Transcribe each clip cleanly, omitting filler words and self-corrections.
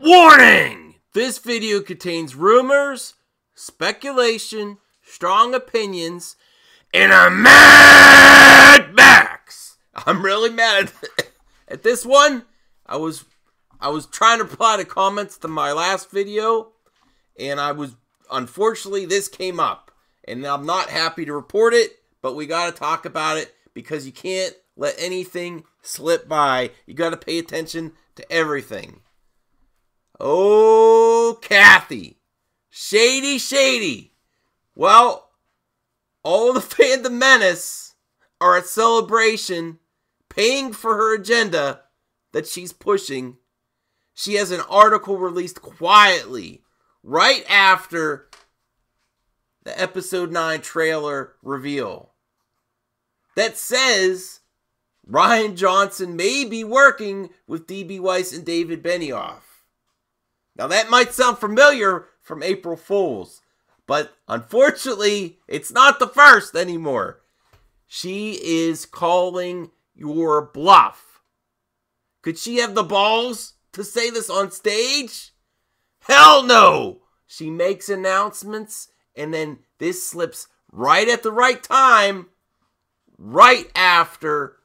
Warning! This video contains rumors, speculation, strong opinions, and a Mad Max. I'm really mad at this one. I was trying to reply to comments to my last video, and unfortunately this came up, and I'm not happy to report it, but we got to talk about it because you can't let anything slip by. You got to pay attention to everything. Oh, Kathy. Shady. Well, all the fandom menace are at Celebration paying for her agenda that she's pushing. She has an article released quietly right after the Episode 9 trailer reveal that says Rian Johnson may be working with D.B. Weiss and David Benioff. Now that might sound familiar from April Fools, but unfortunately, it's not the first anymore. She is calling your bluff. Could she have the balls to say this on stage? Hell no! She makes announcements, and then this slips right at the right time, right after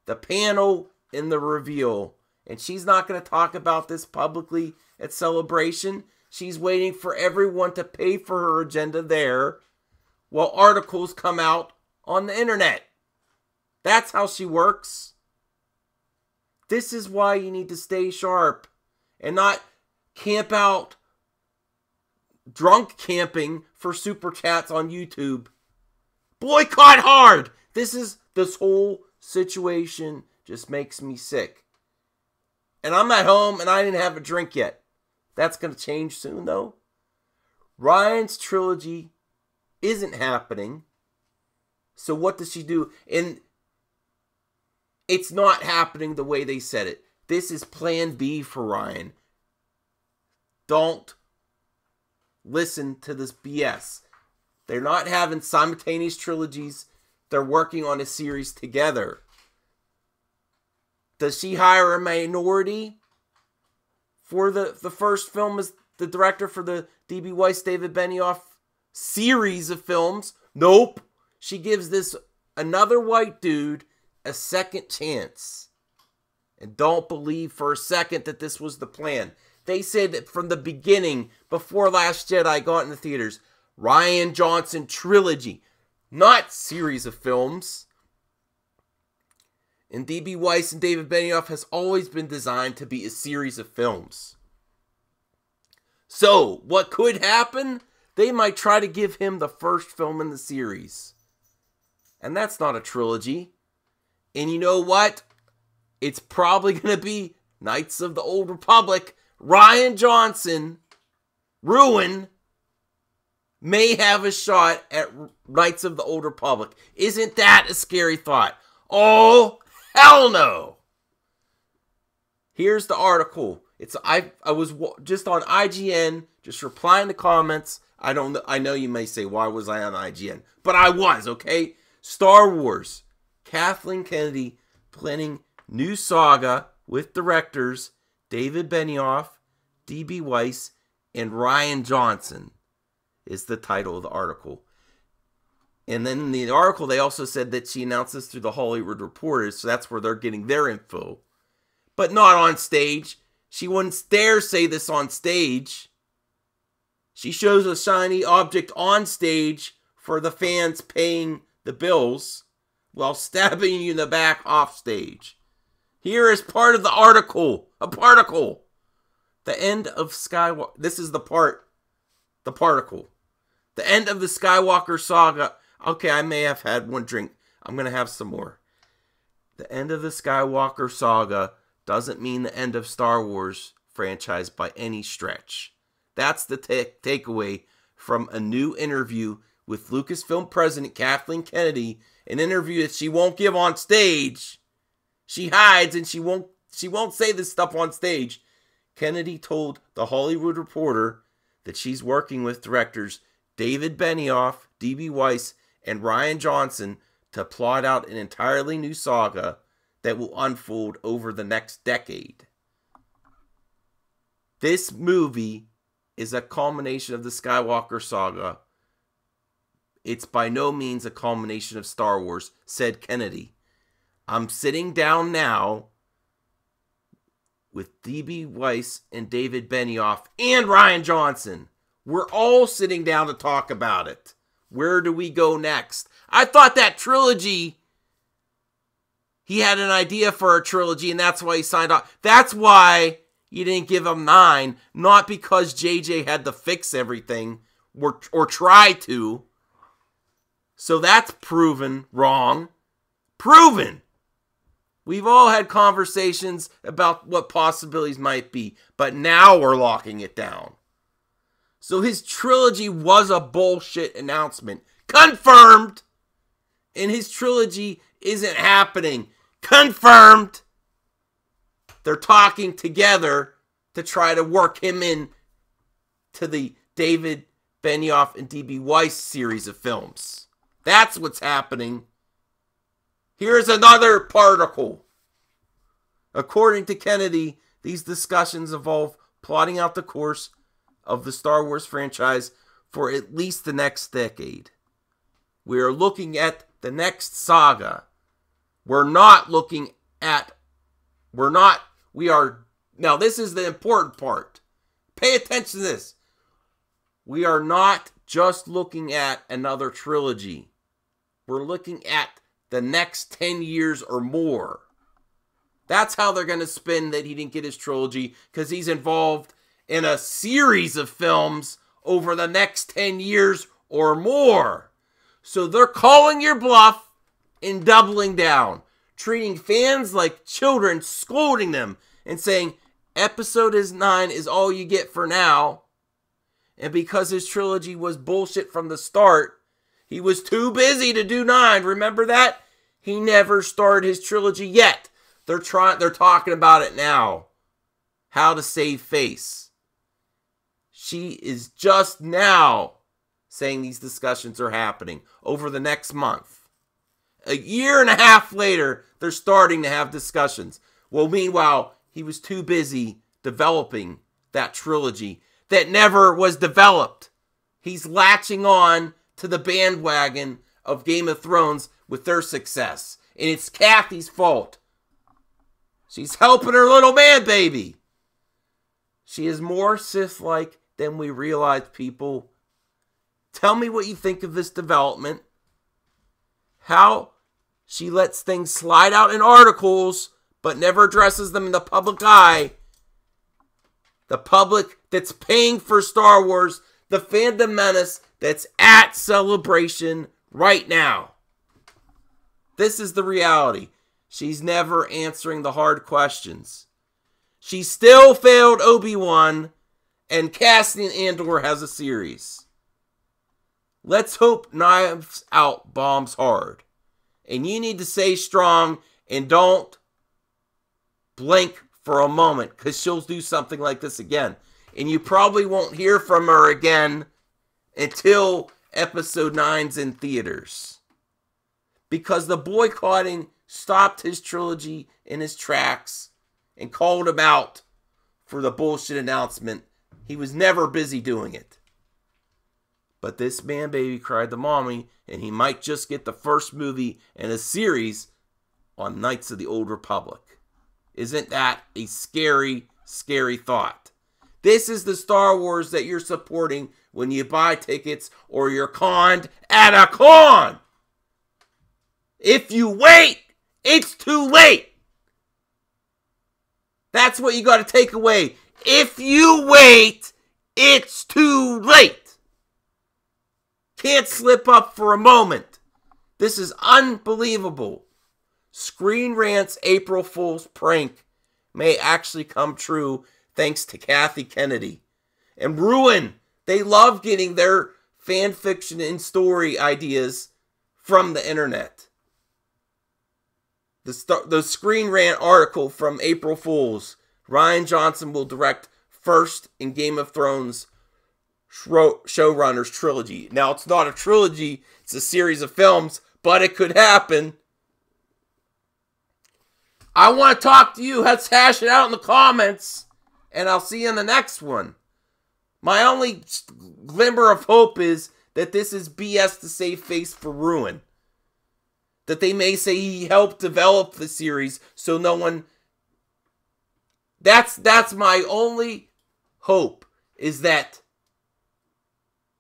the panel and the reveal. And she's not going to talk about this publicly at Celebration. She's waiting for everyone to pay for her agenda there while articles come out on the internet. That's how she works. This is why you need to stay sharp and not camp out drunk camping for super chats on YouTube. Boycott hard! This whole situation just makes me sick. And I'm at home and I didn't have a drink yet. That's going to change soon, though. Rian's trilogy isn't happening. So what does she do? And it's not happening the way they said it. This is plan B for Rian. Don't listen to this BS. They're not having simultaneous trilogies. They're working on a series together. Does she hire a minority for the first film as the director for the D.B. Weiss, David Benioff series of films? Nope. She gives this another white dude a second chance. And don't believe for a second that this was the plan. They said that from the beginning, before Last Jedi got in the theaters, Rian Johnson trilogy, not series of films. And D.B. Weiss and David Benioff has always been designed to be a series of films. So, what could happen? They might try to give him the first film in the series. And that's not a trilogy. And you know what? It's probably going to be Knights of the Old Republic. Rian Johnson, Ruin, may have a shot at Knights of the Old Republic. Isn't that a scary thought? Oh, hell no! Here's the article. I was just on IGN, just replying to comments. I know you may say, why was I on IGN? But I was, okay? Star Wars. Kathleen Kennedy planning new saga with directors David Benioff, D.B. Weiss, and Rian Johnson is the title of the article. And then in the article, they also said that she announced this through the Hollywood Reporter, so that's where they're getting their info. But not on stage. She wouldn't dare say this on stage. She shows a shiny object on stage for the fans paying the bills while stabbing you in the back off stage. Here is part of the article. A particle. The end of Skywalker. This is the particle. The end of the Skywalker saga. Okay, I may have had one drink. I'm going to have some more. The end of the Skywalker saga doesn't mean the end of Star Wars franchise by any stretch. That's the takeaway from a new interview with Lucasfilm president Kathleen Kennedy, an interview that she won't give on stage. She hides and she won't say this stuff on stage. Kennedy told The Hollywood Reporter that she's working with directors David Benioff, D.B. Weiss, and Rian Johnson to plot out an entirely new saga that will unfold over the next decade. This movie is a culmination of the Skywalker saga. It's by no means a culmination of Star Wars, said Kennedy. I'm sitting down now with D.B. Weiss and David Benioff and Rian Johnson. We're all sitting down to talk about it. Where do we go next? I thought that trilogy, he had an idea for a trilogy, and that's why he signed off. That's why you didn't give him 9, not because JJ had to fix everything or try to. So that's proven wrong. Proven. We've all had conversations about what possibilities might be, but now we're locking it down. So his trilogy was a bullshit announcement. Confirmed! And his trilogy isn't happening. Confirmed! They're talking together to try to work him in to the David Benioff and D.B. Weiss series of films. That's what's happening. Here's another particle. According to Kennedy, these discussions involve plotting out the course of the Star Wars franchise for at least the next decade. We are looking at the next saga. We are, now this is the important part. Pay attention to this. We are not just looking at another trilogy. We're looking at the next 10 years or more. That's how they're going to spin that he didn't get his trilogy, because he's involved in a series of films over the next 10 years or more. So they're calling your bluff and doubling down, treating fans like children, scolding them, and saying, Episode 9 is all you get for now. And because his trilogy was bullshit from the start, he was too busy to do 9. Remember that? He never started his trilogy yet. They're talking about it now. How to save face. She is just now saying these discussions are happening over the next month. A year and a half later, they're starting to have discussions. Well, meanwhile, he was too busy developing that trilogy that never was developed. He's latching on to the bandwagon of Game of Thrones with their success. And it's Kathy's fault. She's helping her little man baby. She is more Sith-like than we realize, people. Tell me what you think of this development. How she lets things slide out in articles, but never addresses them in the public eye. The public that's paying for Star Wars, the fandom menace that's at Celebration right now. This is the reality. She's never answering the hard questions. She still failed Obi-Wan, and Cassian Andor has a series. Let's hope Knives Out bombs hard. And you need to stay strong and don't blink for a moment, because she'll do something like this again. And you probably won't hear from her again until Episode 9's in theaters. Because the boycotting stopped his trilogy in his tracks and called him out for the bullshit announcement. He was never busy doing it. But this man baby cried to mommy, and he might just get the first movie in a series on Knights of the Old Republic. Isn't that a scary, scary thought? This is the Star Wars that you're supporting when you buy tickets or you're conned at a con. If you wait, it's too late. That's what you got to take away. If you wait, it's too late. Can't slip up for a moment. This is unbelievable. Screen Rant's April Fool's prank may actually come true thanks to Kathy Kennedy. And Ruin, they love getting their fan fiction and story ideas from the internet. The Screen Rant article from April Fool's. Rian Johnson will direct first in Game of Thrones showrunners trilogy. Now, it's not a trilogy, it's a series of films, but it could happen. I want to talk to you. Let's hash it out in the comments. and I'll see you in the next one. My only glimmer of hope is that this is BS to save face for Ruin. That they may say he helped develop the series, so no one... That's my only hope, is that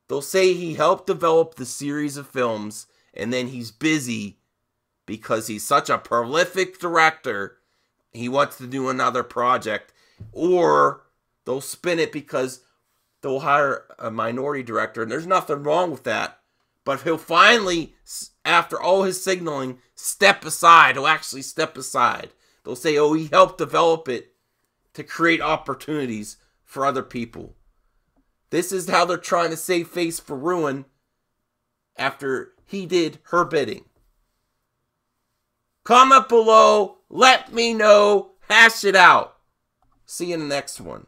they'll say he helped develop the series of films, and then he's busy because he's such a prolific director, he wants to do another project. Or they'll spin it because they'll hire a minority director, and there's nothing wrong with that. But he'll finally, after all his signaling, step aside. He'll actually step aside. They'll say, oh, he helped develop it to create opportunities for other people. This is how they're trying to save face for Ruin after he did her bidding. Comment below. Let me know. Hash it out. See you in the next one.